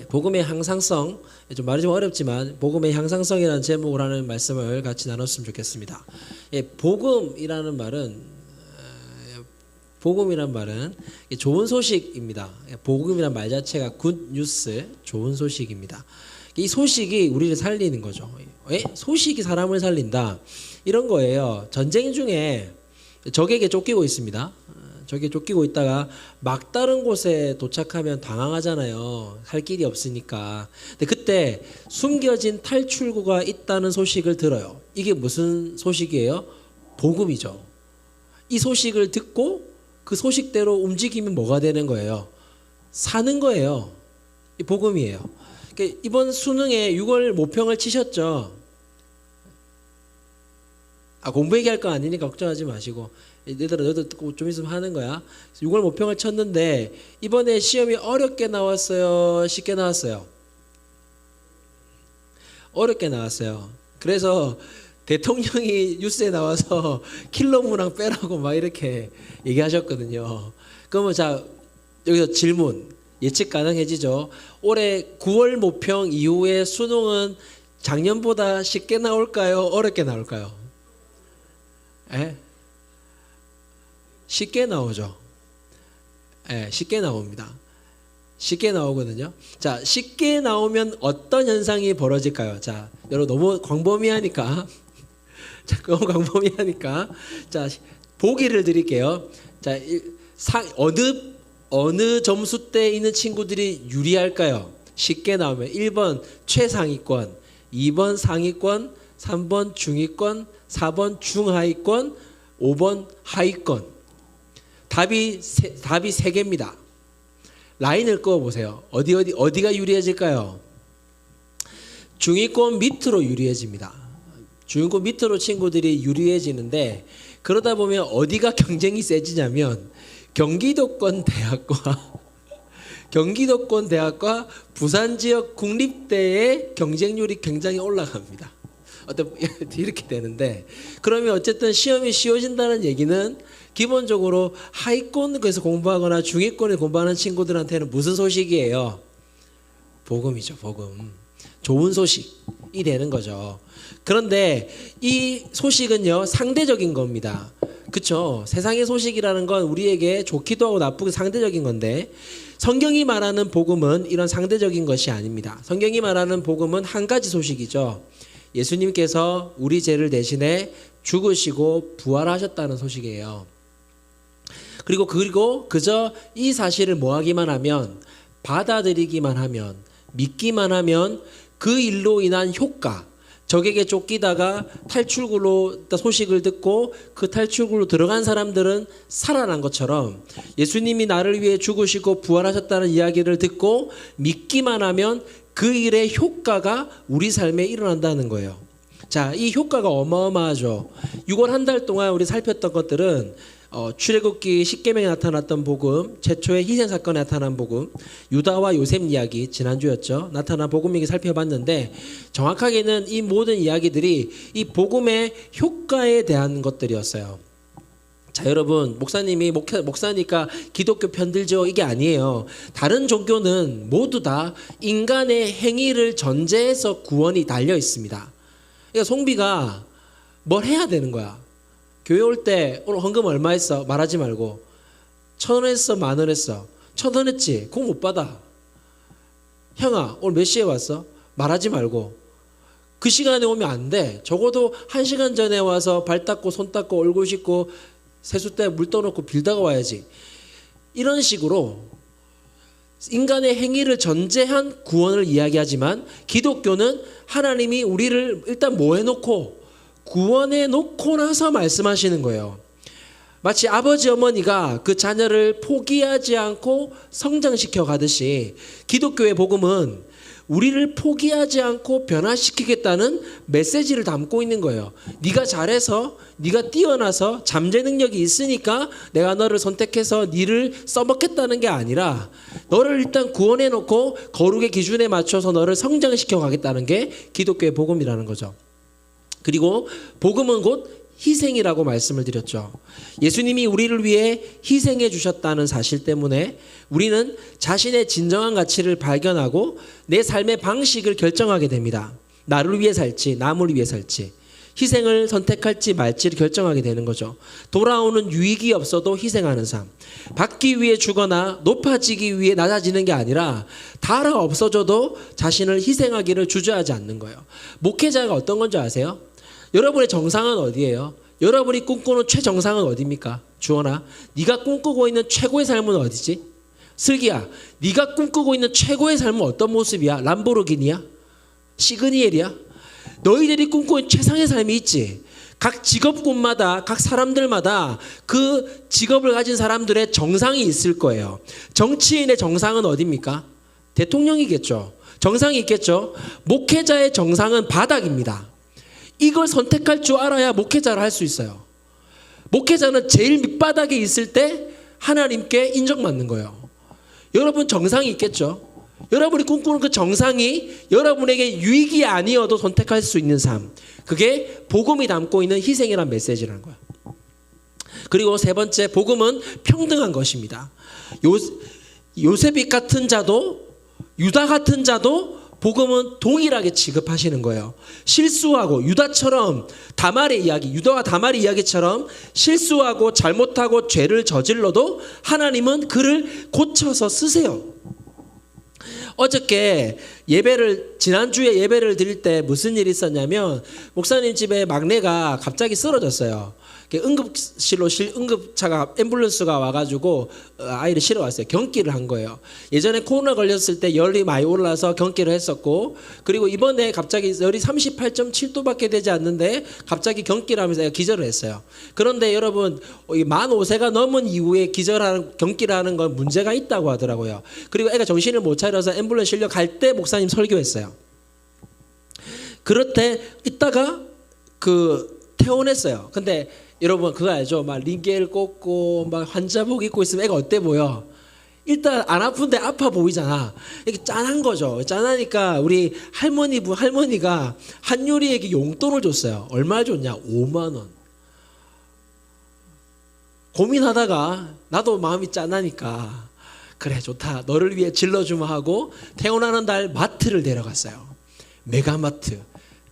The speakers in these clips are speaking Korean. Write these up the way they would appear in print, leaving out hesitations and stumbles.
복음의 향상성, 좀 말이 좀 어렵지만 복음의 향상성이라는 제목을 하는 말씀을 같이 나눴으면 좋겠습니다. 복음이란 말은 좋은 소식입니다. 복음이란 말 자체가 굿뉴스, 좋은 소식입니다. 이 소식이 우리를 살리는 거죠. 소식이 사람을 살린다. 이런 거예요. 전쟁 중에 적에게 쫓기고 있습니다. 적에게 쫓기고 있다가 막다른 곳에 도착하면 당황하잖아요. 갈 길이 없으니까. 근데 그때 숨겨진 탈출구가 있다는 소식을 들어요. 이게 무슨 소식이에요? 복음이죠. 이 소식을 듣고 그 소식대로 움직이면 뭐가 되는 거예요? 사는 거예요. 이 복음이에요. 그러니까 이번 수능에 6월 모평을 치셨죠? 공부 얘기할 거 아니니까 걱정하지 마시고, 얘들아 너도 좀 있으면 하는 거야. 6월 모평을 쳤는데 이번에 시험이 어렵게 나왔어요? 쉽게 나왔어요? 어렵게 나왔어요. 그래서 대통령이 뉴스에 나와서 킬러 문항 빼라고 막 이렇게 얘기하셨거든요. 그러면 자, 여기서 질문 예측 가능해지죠? 올해 9월 모평 이후에 수능은 작년보다 쉽게 나올까요? 어렵게 나올까요? 쉽게 나오죠. 쉽게 나옵니다. 쉽게 나오거든요. 자, 쉽게 나오면 어떤 현상이 벌어질까요? 자, 여러분 너무 광범위하니까. 너무 광범위하니까. 자, 보기를 드릴게요. 자, 어느 점수대에 있는 친구들이 유리할까요? 쉽게 나오면 1번 최상위권, 2번 상위권, 3번 중위권, 4번 중하위권, 5번 하위권. 답이 세 개입니다. 라인을 그어보세요. 어디가 유리해질까요? 중위권 밑으로 유리해집니다. 중위권 밑으로 친구들이 유리해지는데, 그러다 보면 어디가 경쟁이 세지냐면 경기도권 대학과 부산 지역 국립대의 경쟁률이 굉장히 올라갑니다. 이렇게 되는데, 그러면 어쨌든 시험이 쉬워진다는 얘기는 기본적으로 하위권에서 공부하거나 중위권에 공부하는 친구들한테는 무슨 소식이에요? 복음이죠, 복음. 좋은 소식이 되는 거죠. 그런데 이 소식은요, 상대적인 겁니다. 그렇죠? 세상의 소식이라는 건 우리에게 좋기도 하고 나쁘게 상대적인 건데, 성경이 말하는 복음은 이런 상대적인 것이 아닙니다. 성경이 말하는 복음은 한 가지 소식이죠. 예수님께서 우리 죄를 대신해 죽으시고 부활하셨다는 소식이에요. 그리고 그저 이 사실을 뭐하기만 하면, 받아들이기만 하면, 믿기만 하면 그 일로 인한 효과, 적에게 쫓기다가 탈출구로 소식을 듣고 그 탈출구로 들어간 사람들은 살아난 것처럼, 예수님이 나를 위해 죽으시고 부활하셨다는 이야기를 듣고 믿기만 하면 그 일의 효과가 우리 삶에 일어난다는 거예요. 자, 이 효과가 어마어마하죠. 6월 한 달 동안 우리 살폈던 것들은 출애굽기 10계명에 나타났던 복음, 최초의 희생사건에 나타난 복음, 유다와 요셉 이야기, 지난주였죠. 나타난 복음 얘기 살펴봤는데, 정확하게는 이 모든 이야기들이 이 복음의 효과에 대한 것들이었어요. 자, 여러분, 목사님이 목사니까 기독교 편들죠, 이게 아니에요. 다른 종교는 모두 다 인간의 행위를 전제해서 구원이 달려 있습니다. 그러니까 송비가 뭘 해야 되는 거야. 교회 올 때 오늘 헌금 얼마 했어? 말하지 말고. 1,000원 했어? 10,000원 했어? 1,000원 했지? 그거 못 받아. 형아, 오늘 몇 시에 왔어? 말하지 말고. 그 시간에 오면 안 돼. 적어도 1시간 전에 와서 발 닦고 손 닦고 얼굴 씻고 세숫대에 물 떠놓고 빌다가 와야지. 이런 식으로 인간의 행위를 전제한 구원을 이야기하지만, 기독교는 하나님이 우리를 일단 뭐 해놓고 구원해 놓고 나서 말씀하시는 거예요. 마치 아버지 어머니가 그 자녀를 포기하지 않고 성장시켜 가듯이, 기독교의 복음은 우리를 포기하지 않고 변화시키겠다는 메시지를 담고 있는 거예요. 네가 잘해서, 네가 뛰어나서 잠재 능력이 있으니까 내가 너를 선택해서 네를 써먹겠다는 게 아니라, 너를 일단 구원해 놓고 거룩의 기준에 맞춰서 너를 성장시켜 가겠다는 게 기독교의 복음이라는 거죠. 그리고 복음은 곧 희생이라고 말씀을 드렸죠. 예수님이 우리를 위해 희생해 주셨다는 사실 때문에 우리는 자신의 진정한 가치를 발견하고 내 삶의 방식을 결정하게 됩니다. 나를 위해 살지 남을 위해 살지 희생을 선택할지 말지를 결정하게 되는 거죠. 돌아오는 유익이 없어도 희생하는 삶. 받기 위해 주거나 높아지기 위해 낮아지는 게 아니라 다 없어져도 자신을 희생하기를 주저하지 않는 거예요. 목회자가 어떤 건지 아세요? 여러분의 정상은 어디예요? 여러분이 꿈꾸는 최정상은 어디입니까? 주원아, 네가 꿈꾸고 있는 최고의 삶은 어디지? 슬기야, 네가 꿈꾸고 있는 최고의 삶은 어떤 모습이야? 람보르기니야? 시그니엘이야? 너희들이 꿈꾸는 최상의 삶이 있지. 각 직업군마다 각 사람들마다 그 직업을 가진 사람들의 정상이 있을 거예요. 정치인의 정상은 어디입니까? 대통령이겠죠. 정상이 있겠죠. 목회자의 정상은 바닥입니다. 이걸 선택할 줄 알아야 목회자를 할 수 있어요. 목회자는 제일 밑바닥에 있을 때 하나님께 인정받는 거예요. 여러분 정상이 있겠죠. 여러분이 꿈꾸는 그 정상이 여러분에게 유익이 아니어도 선택할 수 있는 삶. 그게 복음이 담고 있는 희생이란 메시지라는 거예요. 그리고 세 번째, 복음은 평등한 것입니다. 요셉이 같은 자도 유다 같은 자도 복음은 동일하게 취급하시는 거예요. 실수하고 유다처럼 다말의 이야기, 유다와 다말의 이야기처럼 실수하고 잘못하고 죄를 저질러도 하나님은 그를 고쳐서 쓰세요. 어저께 지난주에 예배를 드릴 때 무슨 일이 있었냐면 목사님 집에 막내가 갑자기 쓰러졌어요. 응급실로 응급차가 앰뷸런스가 와가지고 아이를 실어 왔어요. 경기를 한 거예요. 예전에 코로나 걸렸을 때 열이 많이 올라서 경기를 했었고, 그리고 이번에 갑자기 열이 38.7도밖에 되지 않는데 갑자기 경기를 하면서 애가 기절을 했어요. 그런데 여러분, 만 5세가 넘은 이후에 경기를 하는 건 문제가 있다고 하더라고요. 그리고 애가 정신을 못 차려서 앰뷸런스 실려 갈 때 목사님 설교했어요. 그렇대 있다가 퇴원했어요. 근데 여러분 그거 알죠? 막 링겔 꽂고 막 환자복 입고 있으면 애가 어때 보여? 일단 안 아픈데 아파 보이잖아. 이게 짠한 거죠. 짠하니까 우리 할머니가 한유리에게 용돈을 줬어요. 얼마 줬냐? 5만 원. 고민하다가 나도 마음이 짠하니까 그래 좋다. 너를 위해 질러주마 하고 퇴원하는 날 마트를 데려갔어요. 메가마트.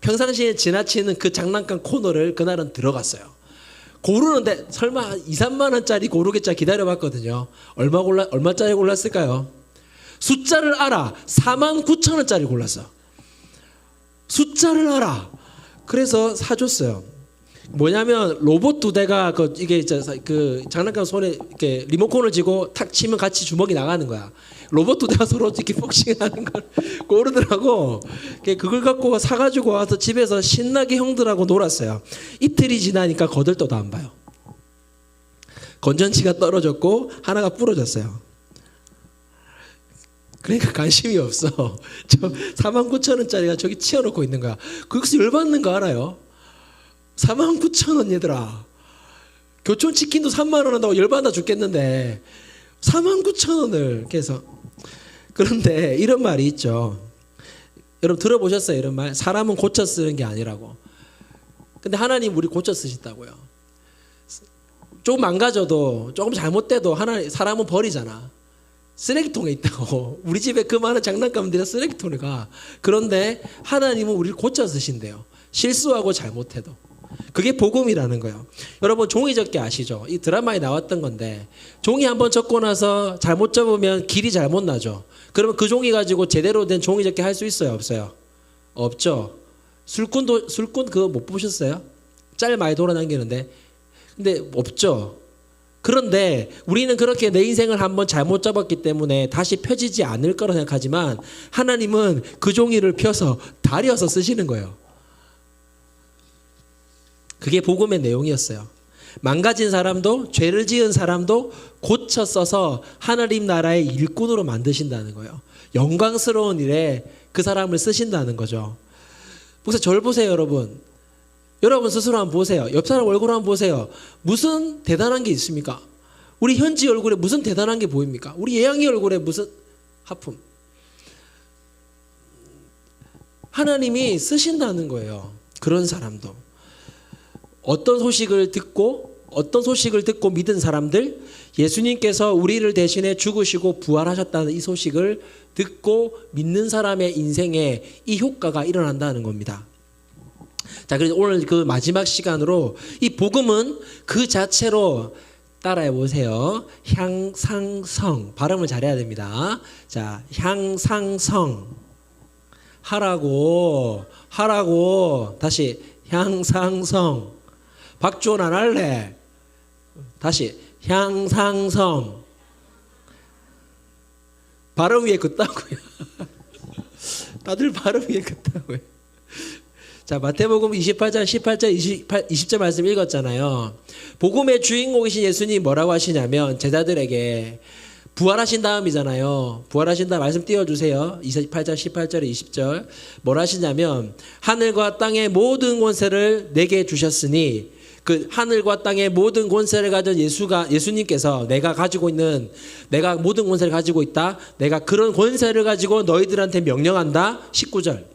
평상시에 지나치는 그 장난감 코너를 그날은 들어갔어요. 고르는데 설마 2, 3만 원짜리 고르겠자 기다려봤거든요. 얼마짜리 골랐을까요? 숫자를 알아. 49,000원짜리 골랐어. 숫자를 알아. 그래서 사줬어요. 뭐냐면 로봇 2대가 이게 그 장난감 손에 이렇게 리모컨을 쥐고 탁 치면 같이 주먹이 나가는 거야. 로봇 2대가 서로 이렇게 복싱하는 걸 고르더라고. 그걸 갖고 사가지고 와서 집에서 신나게 형들하고 놀았어요. 이틀이 지나니까 거들떠도 안 봐요. 건전지가 떨어졌고 하나가 부러졌어요. 그러니까 관심이 없어. 49,000원짜리가 저기 치워놓고 있는 거야. 거기서 열받는 거 알아요? 49,000원 얘들아. 교촌치킨도 3만 원 한다고 열받아 죽겠는데 49,000원을 이렇게 해서. 그런데 이런 말이 있죠. 여러분 들어보셨어요? 이런 말. 사람은 고쳐 쓰는 게 아니라고. 근데 하나님 우리 고쳐 쓰신다고요. 조금 망가져도 조금 잘못돼도 사람은 버리잖아. 쓰레기통에 있다고. 우리 집에 그 많은 장난감들이 쓰레기통에 가. 그런데 하나님은 우리를 고쳐 쓰신대요. 실수하고 잘못해도. 그게 복음이라는 거예요. 여러분 종이 접기 아시죠? 이 드라마에 나왔던 건데 종이 한번 접고 나서 잘못 접으면 길이 잘못 나죠. 그러면 그 종이 가지고 제대로 된 종이 접기 할 수 있어요? 없어요? 없죠. 술꾼 그거 못 보셨어요? 짤 많이 돌아다니는데 근데 없죠. 그런데 우리는 그렇게 내 인생을 한번 잘못 접었기 때문에 다시 펴지지 않을 거라 생각하지만 하나님은 그 종이를 펴서 다려서 쓰시는 거예요. 그게 복음의 내용이었어요. 망가진 사람도 죄를 지은 사람도 고쳐 써서 하나님 나라의 일꾼으로 만드신다는 거예요. 영광스러운 일에 그 사람을 쓰신다는 거죠. 그래서 저를 보세요, 여러분. 여러분 스스로 한번 보세요. 옆 사람 얼굴 한번 보세요. 무슨 대단한 게 있습니까? 우리 현지 얼굴에 무슨 대단한 게 보입니까? 우리 예양이 얼굴에 무슨 하품? 하나님이 쓰신다는 거예요. 그런 사람도. 어떤 소식을 듣고 믿은 사람들, 예수님께서 우리를 대신해 죽으시고 부활하셨다는 이 소식을 듣고 믿는 사람의 인생에 이 효과가 일어난다는 겁니다. 자, 그래서 오늘 그 마지막 시간으로 이 복음은 그 자체로 따라해 보세요. 향상성. 발음을 잘해야 됩니다. 자, 향상성. 하라고. 다시 향상성. 박주원 안 할래? 다시 향상성. 발음 위에 긋다고요. 다들 발음 위에 긋다고요. 자, 마태복음 28장 18절 20절 말씀 읽었잖아요. 복음의 주인공이신 예수님이 뭐라고 하시냐면 제자들에게 부활하신 다음이잖아요. 부활하신 다음 말씀 띄워주세요. 28장 18절에 20절 뭐라 하시냐면 하늘과 땅의 모든 권세를 내게 주셨으니 그 하늘과 땅의 모든 권세를 가진 예수님께서 내가 모든 권세를 가지고 있다. 내가 그런 권세를 가지고 너희들한테 명령한다. 19절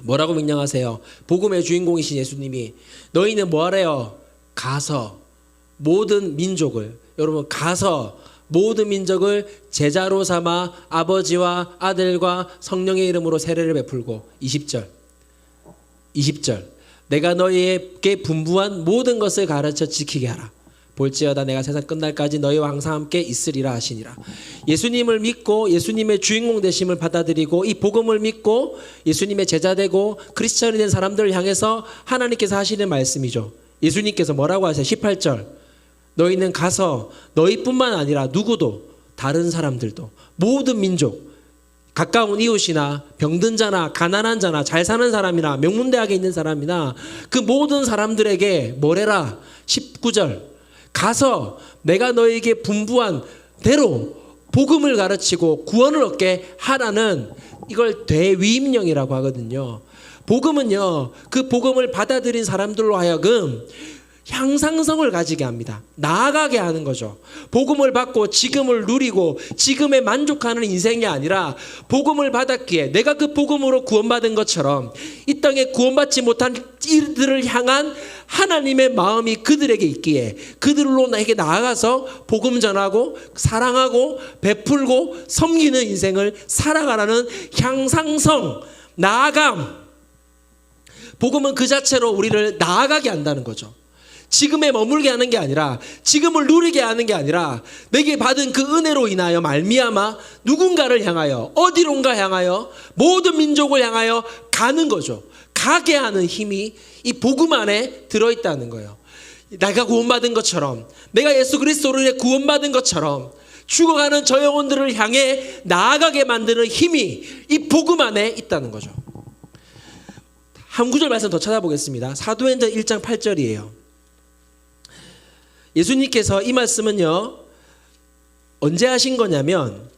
뭐라고 명령하세요? 복음의 주인공이신 예수님이 너희는 뭐하래요? 가서 모든 민족을 모든 민족을 제자로 삼아 아버지와 아들과 성령의 이름으로 세례를 베풀고 20절 내가 너희에게 분부한 모든 것을 가르쳐 지키게 하라. 볼지어다 내가 세상 끝날까지 너희와 항상 함께 있으리라 하시니라. 예수님을 믿고 예수님의 주인공 되심을 받아들이고 이 복음을 믿고 예수님의 제자 되고 크리스천이 된 사람들을 향해서 하나님께서 하시는 말씀이죠. 예수님께서 뭐라고 하세요? 18절 너희는 가서 너희뿐만 아니라 누구도 다른 사람들도 모든 민족 가까운 이웃이나 병든 자나 가난한 자나 잘 사는 사람이나 명문대학에 있는 사람이나 그 모든 사람들에게 뭐래라? 19절 가서 내가 너에게 분부한 대로 복음을 가르치고 구원을 얻게 하라는 이걸 대위임령이라고 하거든요. 복음은요, 그 복음을 받아들인 사람들로 하여금 향상성을 가지게 합니다. 나아가게 하는 거죠. 복음을 받고 지금을 누리고 지금에 만족하는 인생이 아니라 복음을 받았기에 내가 그 복음으로 구원받은 것처럼 이 땅에 구원받지 못한 이들을 향한 하나님의 마음이 그들에게 있기에 그들로 나에게 나아가서 복음 전하고 사랑하고 베풀고 섬기는 인생을 살아가라는 향상성, 나아감. 복음은 그 자체로 우리를 나아가게 한다는 거죠. 지금에 머물게 하는 게 아니라 지금을 누리게 하는 게 아니라 내게 받은 그 은혜로 인하여 말미암아 누군가를 향하여 어디론가 향하여 모든 민족을 향하여 가는 거죠. 가게 하는 힘이 이 복음 안에 들어있다는 거예요. 내가 구원받은 것처럼 내가 예수 그리스도로 인해 구원받은 것처럼 죽어가는 저 영혼들을 향해 나아가게 만드는 힘이 이 복음 안에 있다는 거죠. 한 구절 말씀 더 찾아보겠습니다. 사도행전 1장 8절이에요. 예수님께서 이 말씀은요 언제 하신 거냐면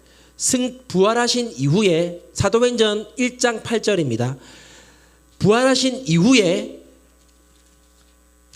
부활하신 이후에 사도행전 1장 8절입니다. 부활하신 이후에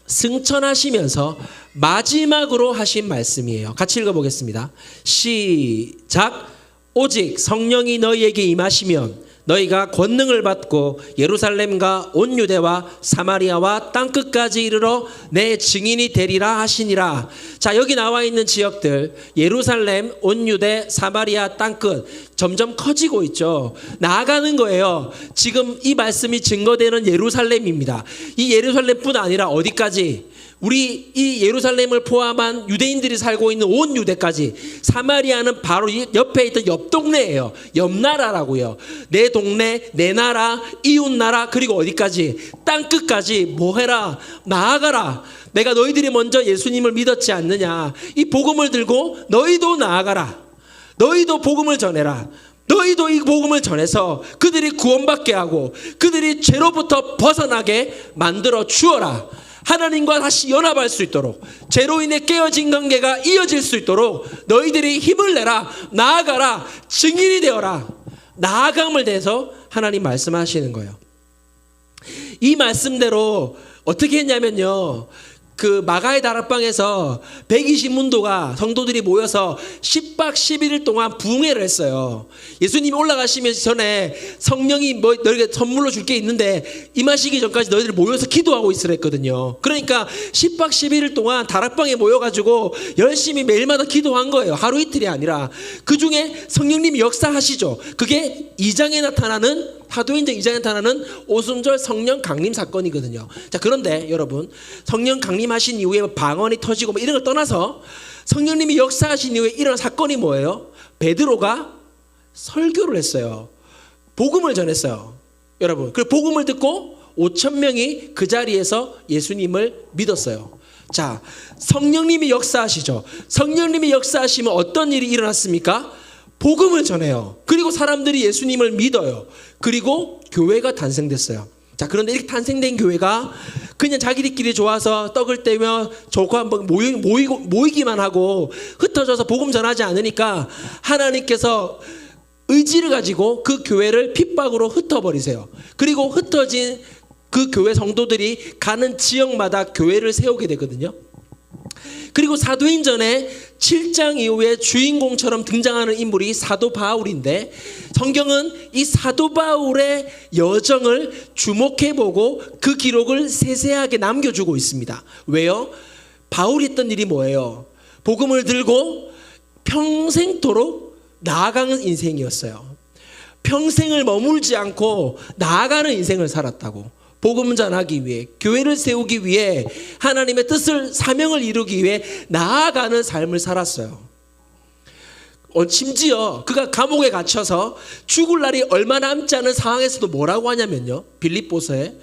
승천하시면서 마지막으로 하신 말씀이에요. 같이 읽어보겠습니다. 시작. 오직 성령이 너희에게 임하시면 너희가 권능을 받고 예루살렘과 온 유대와 사마리아와 땅끝까지 이르러 내 증인이 되리라 하시니라. 자, 여기 나와 있는 지역들 예루살렘, 온 유대, 사마리아 땅끝 점점 커지고 있죠. 나아가는 거예요. 지금 이 말씀이 증거되는 예루살렘입니다. 이 예루살렘뿐 아니라 어디까지? 우리 이 예루살렘을 포함한 유대인들이 살고 있는 온 유대까지. 사마리아는 바로 옆에 있던 옆 동네예요. 옆 나라라고요. 내 동네, 내 나라, 이웃 나라, 그리고 어디까지? 땅끝까지 뭐 해라? 나아가라. 내가 너희들이 먼저 예수님을 믿었지 않느냐? 이 복음을 들고 너희도 나아가라. 너희도 복음을 전해라. 너희도 이 복음을 전해서 그들이 구원받게 하고 그들이 죄로부터 벗어나게 만들어 주어라. 하나님과 다시 연합할 수 있도록 죄로 인해 깨어진 관계가 이어질 수 있도록 너희들이 힘을 내라. 나아가라. 증인이 되어라. 나아감을 대해서 하나님 말씀하시는 거예요. 이 말씀대로 어떻게 했냐면요, 그 마가의 다락방에서 120문도가 성도들이 모여서 10박 11일 동안 부흥회를 했어요. 예수님이 올라가시기 전에 성령이 너에게 선물로 줄 게 있는데 임하시기 전까지 너희들 모여서 기도하고 있으라 했거든요. 그러니까 10박 11일 동안 다락방에 모여가지고 열심히 매일마다 기도한 거예요. 하루 이틀이 아니라. 그 중에 성령님이 역사하시죠. 그게 2장에 나타나는, 사도행전 2장에 나타나는 오순절 성령 강림 사건이거든요. 자, 그런데 여러분, 성령 강림하신 이후에 방언이 터지고 뭐 이런 걸 떠나서 성령님이 역사하신 이후에 일어난 사건이 뭐예요? 베드로가 설교를 했어요. 복음을 전했어요. 여러분, 그 복음을 듣고 5,000명이 그 자리에서 예수님을 믿었어요. 자, 성령님이 역사하시죠. 성령님이 역사하시면 어떤 일이 일어났습니까? 복음을 전해요. 그리고 사람들이 예수님을 믿어요. 그리고 교회가 탄생됐어요. 자, 그런데 이렇게 탄생된 교회가 그냥 자기들끼리 좋아서 떡을 떼며 좋고 한번 모이기만 하고 흩어져서 복음 전하지 않으니까 하나님께서 의지를 가지고 그 교회를 핍박으로 흩어버리세요. 그리고 흩어진 그 교회 성도들이 가는 지역마다 교회를 세우게 되거든요. 그리고 사도행전에 7장 이후에 주인공처럼 등장하는 인물이 사도 바울인데, 성경은 이 사도 바울의 여정을 주목해보고 그 기록을 세세하게 남겨주고 있습니다. 왜요? 바울이 했던 일이 뭐예요? 복음을 들고 평생토록 나아가는 인생이었어요. 평생을 머물지 않고 나아가는 인생을 살았다고. 복음 전하기 위해, 교회를 세우기 위해, 하나님의 뜻을, 사명을 이루기 위해 나아가는 삶을 살았어요. 심지어 그가 감옥에 갇혀서 죽을 날이 얼마 남지 않은 상황에서도 뭐라고 하냐면요, 빌립보서에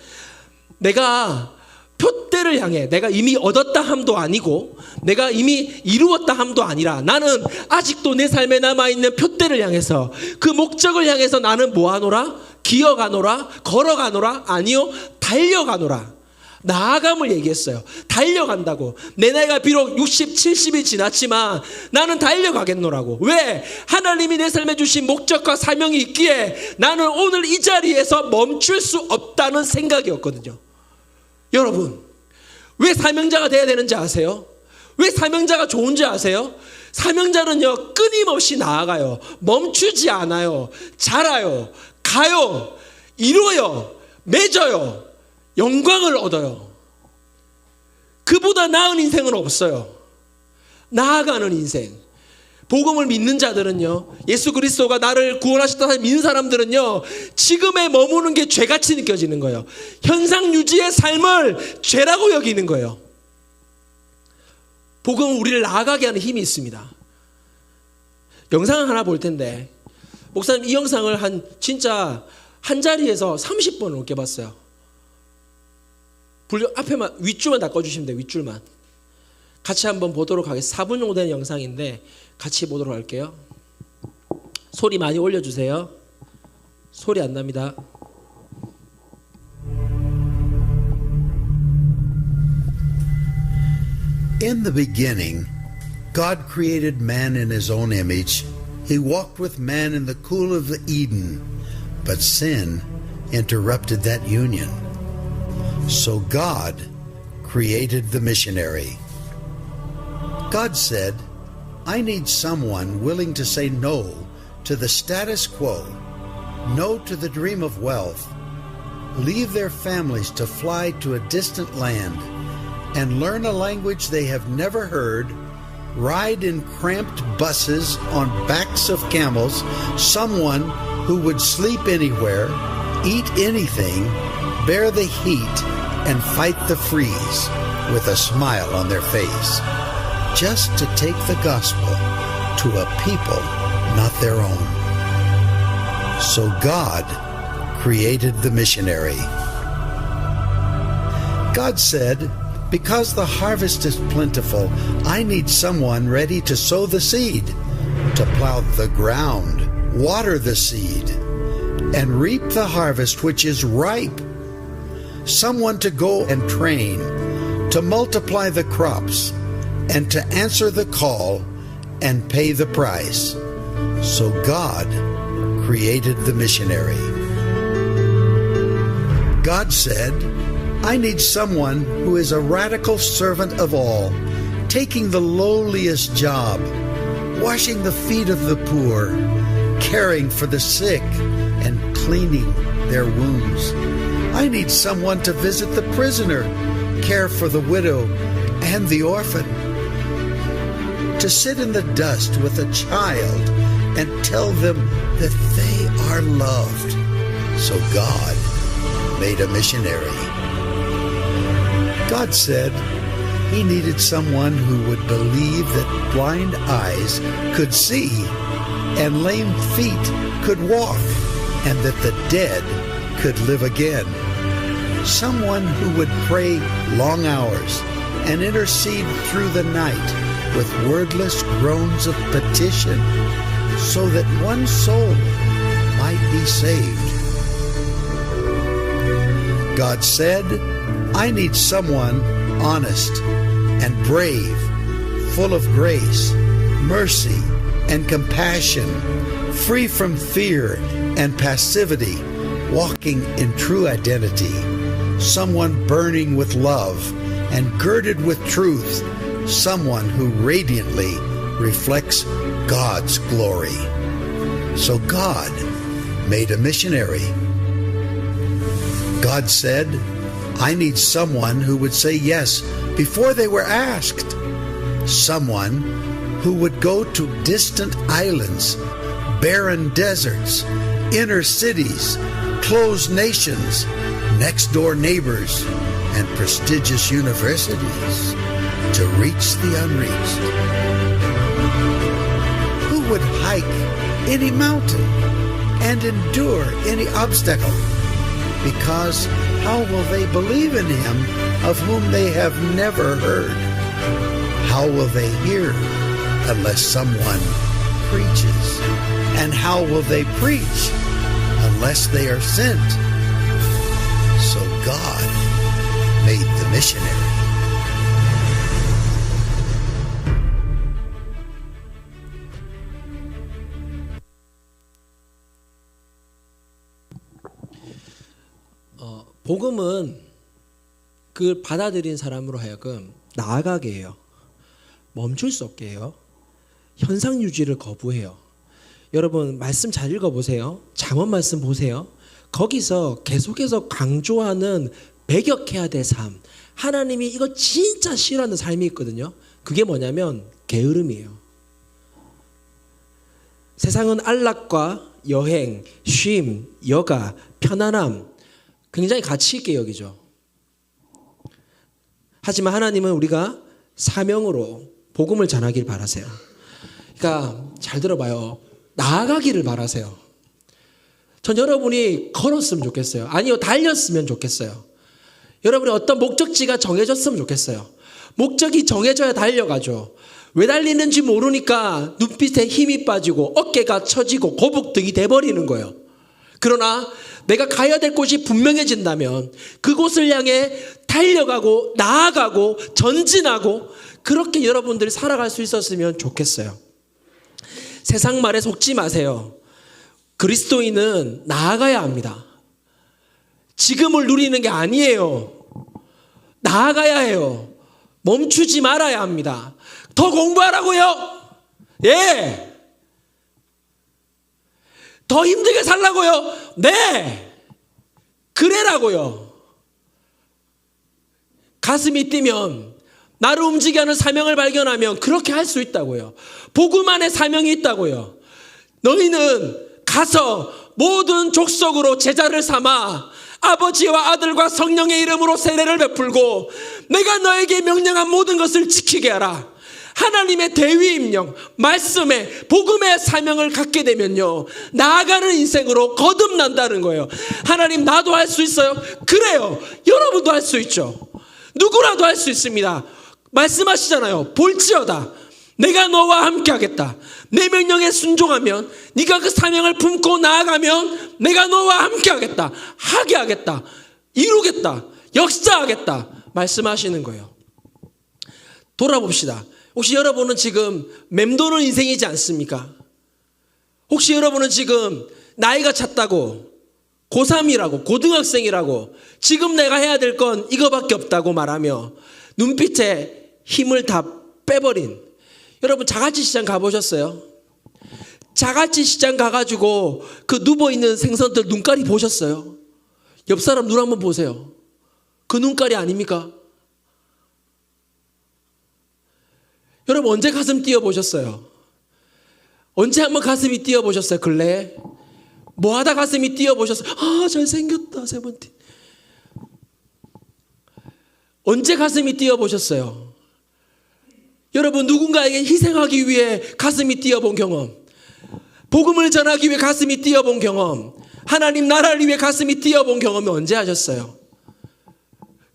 내가 표대를 향해, 내가 이미 얻었다 함도 아니고 내가 이미 이루었다 함도 아니라 나는 아직도 내 삶에 남아있는 표대를 향해서, 그 목적을 향해서 나는 뭐하노라? 기어가노라? 걸어가노라? 아니요, 달려가노라. 나아감을 얘기했어요. 달려간다고. 내 나이가 비록 60, 70이 지났지만 나는 달려가겠노라고. 왜? 하나님이 내 삶에 주신 목적과 사명이 있기에 나는 오늘 이 자리에서 멈출 수 없다는 생각이었거든요. 여러분, 왜 사명자가 돼야 되는지 아세요? 왜 사명자가 좋은지 아세요? 사명자는요, 끊임없이 나아가요. 멈추지 않아요. 자라요. 가요. 이루어요. 맺어요. 영광을 얻어요. 그보다 나은 인생은 없어요. 나아가는 인생. 복음을 믿는 자들은요, 예수 그리스도가 나를 구원하셨다 믿는 사람들은요, 지금에 머무는 게 죄같이 느껴지는 거예요. 현상 유지의 삶을 죄라고 여기는 거예요. 복음은 우리를 나아가게 하는 힘이 있습니다. 영상을 하나 볼 텐데, 목사님 이 영상을 진짜 한 자리에서 30번을 넘게 봤어요. 앞에만, 윗줄만 다 꺼주시면 돼요. 윗줄만. 같이 한번 보도록 하겠습니다. 4분 정도 되는 영상인데 같이 보도록 할게요. 소리 많이 올려주세요. 소리 안 납니다. In the beginning, God created man in his own image. He walked with man in the cool of Eden, but sin interrupted that union. So God created the missionary. God said, I need someone willing to say no to the status quo, no to the dream of wealth, leave their families to fly to a distant land, and learn a language they have never heard, ride in cramped buses on backs of camels, someone who would sleep anywhere, eat anything, bear the heat, and fight the freeze with a smile on their face, just to take the gospel to a people not their own. So God created the missionary. God said, because the harvest is plentiful, I need someone ready to sow the seed, to plow the ground, water the seed, and reap the harvest which is ripe. Someone to go and train, to multiply the crops, and to answer the call and pay the price. So God created the missionary. God said, I need someone who is a radical servant of all, taking the lowliest job, washing the feet of the poor, caring for the sick, and cleaning their wounds. I need someone to visit the prisoner, care for the widow and the orphan, to sit in the dust with a child and tell them that they are loved. So God made a missionary. God said He needed someone who would believe that blind eyes could see and lame feet could walk and that the dead could live again. Someone who would pray long hours and intercede through the night with wordless groans of petition so that one soul might be saved. God said, I need someone honest and brave, full of grace, mercy, and compassion, free from fear and passivity, walking in true identity, someone burning with love and girded with truth, someone who radiantly reflects God's glory. So God made a missionary. God said, I need someone who would say yes before they were asked, someone who would go to distant islands, barren deserts, inner cities, closed nations, next-door neighbors, and prestigious universities to reach the unreached. Who would hike any mountain and endure any obstacle? Because how will they believe in Him of whom they have never heard? How will they hear unless someone preaches? And how will they preach unless they are sent? So God made the missionary. 복음은 그걸 받아들인 사람으로 하여금 나아가게 해요. 멈출 수 없게 해요. 현상 유지를 거부해요. 여러분 말씀 잘 읽어보세요. 잠언 말씀 보세요. 거기서 계속해서 강조하는 배격해야 될 삶, 하나님이 이거 진짜 싫어하는 삶이 있거든요. 그게 뭐냐면 게으름이에요. 세상은 안락과 여행, 쉼, 여가, 편안함 굉장히 가치 있게 여기죠. 하지만 하나님은 우리가 사명으로 복음을 전하길 바라세요. 그러니까 잘 들어봐요. 나아가기를 바라세요. 전 여러분이 걸었으면 좋겠어요. 아니요, 달렸으면 좋겠어요. 여러분의 어떤 목적지가 정해졌으면 좋겠어요. 목적이 정해져야 달려가죠. 왜 달리는지 모르니까 눈빛에 힘이 빠지고 어깨가 처지고 거북등이 돼버리는 거예요. 그러나 내가 가야 될 곳이 분명해진다면 그곳을 향해 달려가고 나아가고 전진하고 그렇게 여러분들이 살아갈 수 있었으면 좋겠어요. 세상 말에 속지 마세요. 그리스도인은 나아가야 합니다. 지금을 누리는 게 아니에요. 나아가야 해요. 멈추지 말아야 합니다. 더 공부하라고요. 예. 더 힘들게 살라고요. 네. 그래라고요. 가슴이 뛰면 나를 움직이게 하는 사명을 발견하면 그렇게 할 수 있다고요. 복음 안에 사명이 있다고요. 너희는 가서 모든 족속으로 제자를 삼아 아버지와 아들과 성령의 이름으로 세례를 베풀고 내가 너에게 명령한 모든 것을 지키게 하라. 하나님의 대위임령, 말씀에 복음의 사명을 갖게 되면요, 나아가는 인생으로 거듭난다는 거예요. 하나님, 나도 할 수 있어요? 그래요. 여러분도 할 수 있죠. 누구라도 할 수 있습니다. 말씀하시잖아요. 볼지어다 내가 너와 함께 하겠다. 내 명령에 순종하면, 네가 그 사명을 품고 나아가면 내가 너와 함께 하겠다. 하게 하겠다. 이루겠다. 역사하겠다. 말씀하시는 거예요. 돌아봅시다. 혹시 여러분은 지금 맴도는 인생이지 않습니까? 혹시 여러분은 지금 나이가 찼다고 고3이라고, 고등학생이라고, 지금 내가 해야 될 건 이거밖에 없다고 말하며 눈빛에 힘을 다 빼버린, 여러분 자갈치 시장 가보셨어요? 자갈치 시장 가가지고 그 누워있는 생선들 눈깔이 보셨어요? 옆 사람 눈 한번 보세요. 그 눈깔이 아닙니까? 여러분 언제 가슴 뛰어보셨어요? 언제 한번 가슴이 뛰어보셨어요? 근래에? 뭐 하다 가슴이 뛰어보셨어요? 아, 잘생겼다, 세븐틴. 언제 가슴이 뛰어보셨어요? 여러분 누군가에게 희생하기 위해 가슴이 뛰어본 경험, 복음을 전하기 위해 가슴이 뛰어본 경험, 하나님 나라를 위해 가슴이 뛰어본 경험이 언제 하셨어요?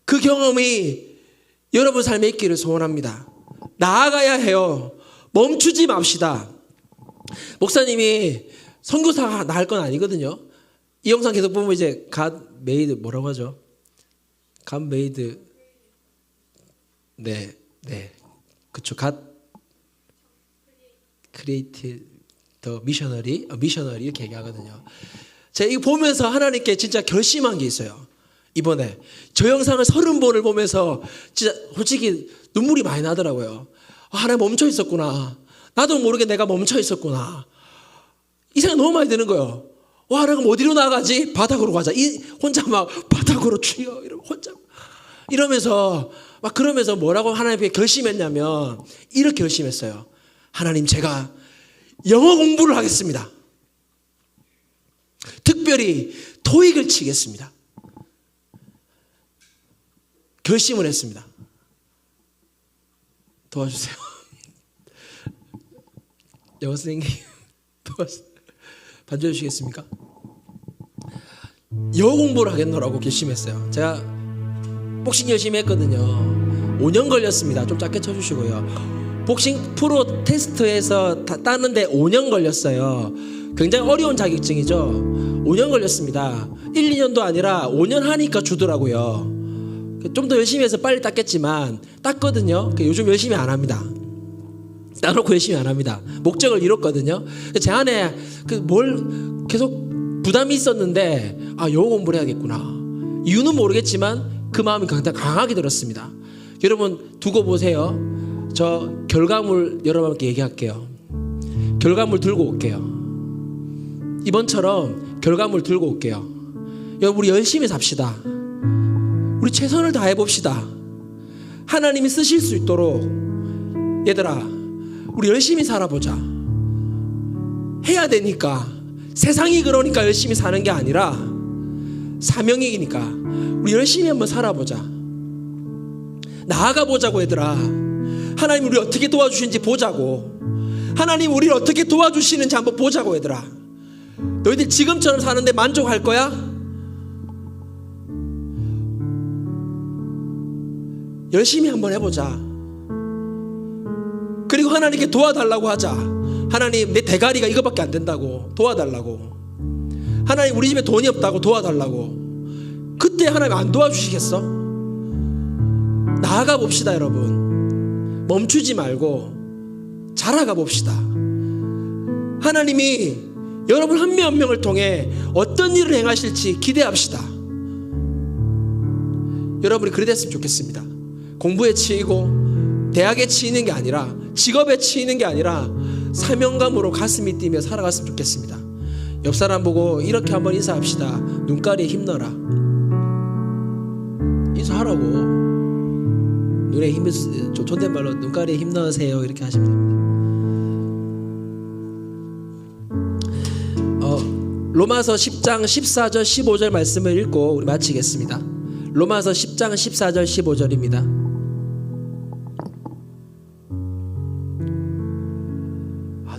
그 경험이 여러분 삶에 있기를 소원합니다. 나아가야 해요. 멈추지 맙시다. 목사님이 선교사 나 할 건 아니거든요. 이 영상 계속 보면 이제 갓 메이드 뭐라고 하죠? 갓 메이드 네 그쵸. 갓 크리에이티 더 미셔너리 이렇게 얘기하거든요. 제가 이거 보면서 하나님께 진짜 결심한 게 있어요. 이번에 저 영상을 30번을 보면서 진짜 솔직히 눈물이 많이 나더라고요. 아, 하나님 멈춰 있었구나. 나도 모르게 내가 멈춰 있었구나. 이 생각 너무 많이 드는 거예요. 와, 내가 어디로 나가지? 바닥으로 가자. 혼자 막 바닥으로 추여. 혼자 이러면서 막 그러면서 뭐라고 하나님께 결심했냐면 이렇게 결심했어요. 하나님, 제가 영어 공부를 하겠습니다. 특별히 토익을 치겠습니다. 결심을 했습니다. 도와주세요. 영어 선생님 반주해 주시겠습니까? 영어 공부를 하겠노라고 결심했어요. 제가 복싱 열심히 했거든요. 5년 걸렸습니다. 좀 짧게 쳐주시고요. 복싱 프로 테스트에서 따는데 5년 걸렸어요. 굉장히 어려운 자격증이죠. 5년 걸렸습니다. 1, 2년도 아니라 5년 하니까 주더라고요. 좀 더 열심히 해서 빨리 땄겠지만 땄거든요. 요즘 열심히 안 합니다. 따놓고 열심히 안 합니다. 목적을 이뤘거든요. 제 안에 뭘 계속 부담이 있었는데 영어 공부를 해야겠구나. 이유는 모르겠지만 그 마음이 강하게 들었습니다. 여러분 두고 보세요. 저 결과물 여러분께 얘기할게요. 결과물 들고 올게요. 이번처럼 결과물 들고 올게요. 여러분 우리 열심히 삽시다. 우리 최선을 다해 봅시다. 하나님이 쓰실 수 있도록. 얘들아, 우리 열심히 살아보자. 해야 되니까. 세상이 그러니까 열심히 사는 게 아니라 사명이니까 우리 열심히 한번 살아보자. 나아가 보자고. 얘들아, 하나님 우리 어떻게 도와주시는지 보자고. 하나님 우리를 어떻게 도와주시는지 한번 보자고. 얘들아, 너희들 지금처럼 사는데 만족할 거야? 열심히 한번 해보자. 그리고 하나님께 도와달라고 하자. 하나님, 내 대가리가 이거밖에 안 된다고 도와달라고. 하나님, 우리 집에 돈이 없다고 도와달라고. 그때 하나님 안 도와주시겠어? 나아가 봅시다. 여러분 멈추지 말고 자라가 봅시다. 하나님이 여러분 한 명 한 명을 통해 어떤 일을 행하실지 기대합시다. 여러분이 그래 됐으면 좋겠습니다. 공부에 치이고 대학에 치이는 게 아니라, 직업에 치이는 게 아니라 사명감으로 가슴이 뛰며 살아갔으면 좋겠습니다. 옆 사람 보고 이렇게 한번 인사합시다. 눈가리에 힘넣어라. 인사하라고. 눈에 힘을, 존댓말로 눈가리에 힘넣으세요. 이렇게 하시면 됩니다. 로마서 10장 14절 15절 말씀을 읽고 우리 마치겠습니다. 로마서 10장 14절 15절입니다.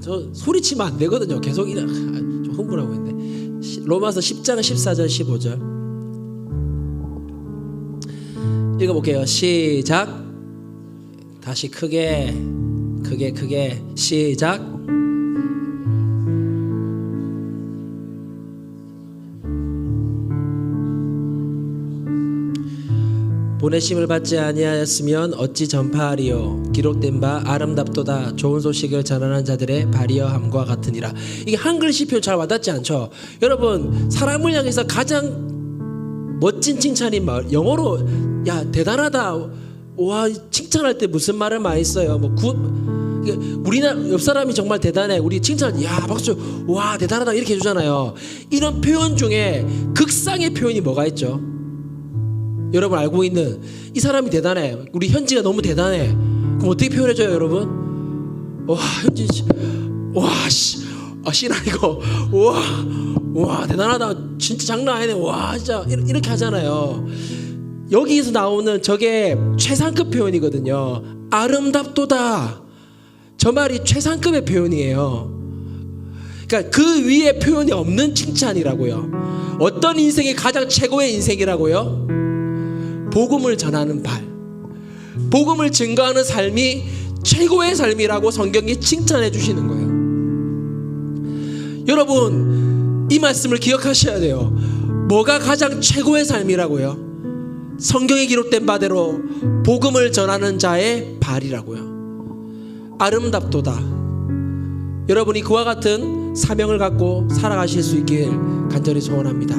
저 소리치면 안 되거든요. 계속 좀 흥분하고 있네. 로마서 10장 14절 15절 읽어볼게요. 시작. 다시 크게 시작. 보내심을 받지 아니하였으면 어찌 전파하리요. 기록된 바 아름답도다. 좋은 소식을 전하는 자들의 발이여 함과 같으니라. 이게 한글씨 표현 잘 와닿지 않죠? 여러분, 사람을 향해서 가장 멋진 칭찬이 영어로 야 대단하다. 와, 칭찬할 때 무슨 말을 많이 써요? 뭐 우리나라 옆 사람이 정말 대단해. 우리 칭찬 야 박수 와 대단하다 이렇게 해주잖아요. 이런 표현 중에 극상의 표현이 뭐가 있죠? 여러분 알고 있는 이 사람이 대단해. 우리 현지가 너무 대단해. 그럼 어떻게 표현해줘요, 여러분? 와 현지 씨 아니고 와 대단하다. 진짜 장난 아니네. 와 진짜 이렇게 하잖아요. 여기에서 나오는 저게 최상급 표현이거든요. 아름답도다. 저 말이 최상급의 표현이에요. 그러니까 그 위에 표현이 없는 칭찬이라고요. 어떤 인생이 가장 최고의 인생이라고요? 복음을 전하는 발, 복음을 증거하는 삶이 최고의 삶이라고 성경이 칭찬해 주시는 거예요. 여러분 이 말씀을 기억하셔야 돼요. 뭐가 가장 최고의 삶이라고요? 성경에 기록된 바대로 복음을 전하는 자의 발이라고요. 아름답도다. 여러분이 그와 같은 사명을 갖고 살아가실 수 있길 간절히 소원합니다.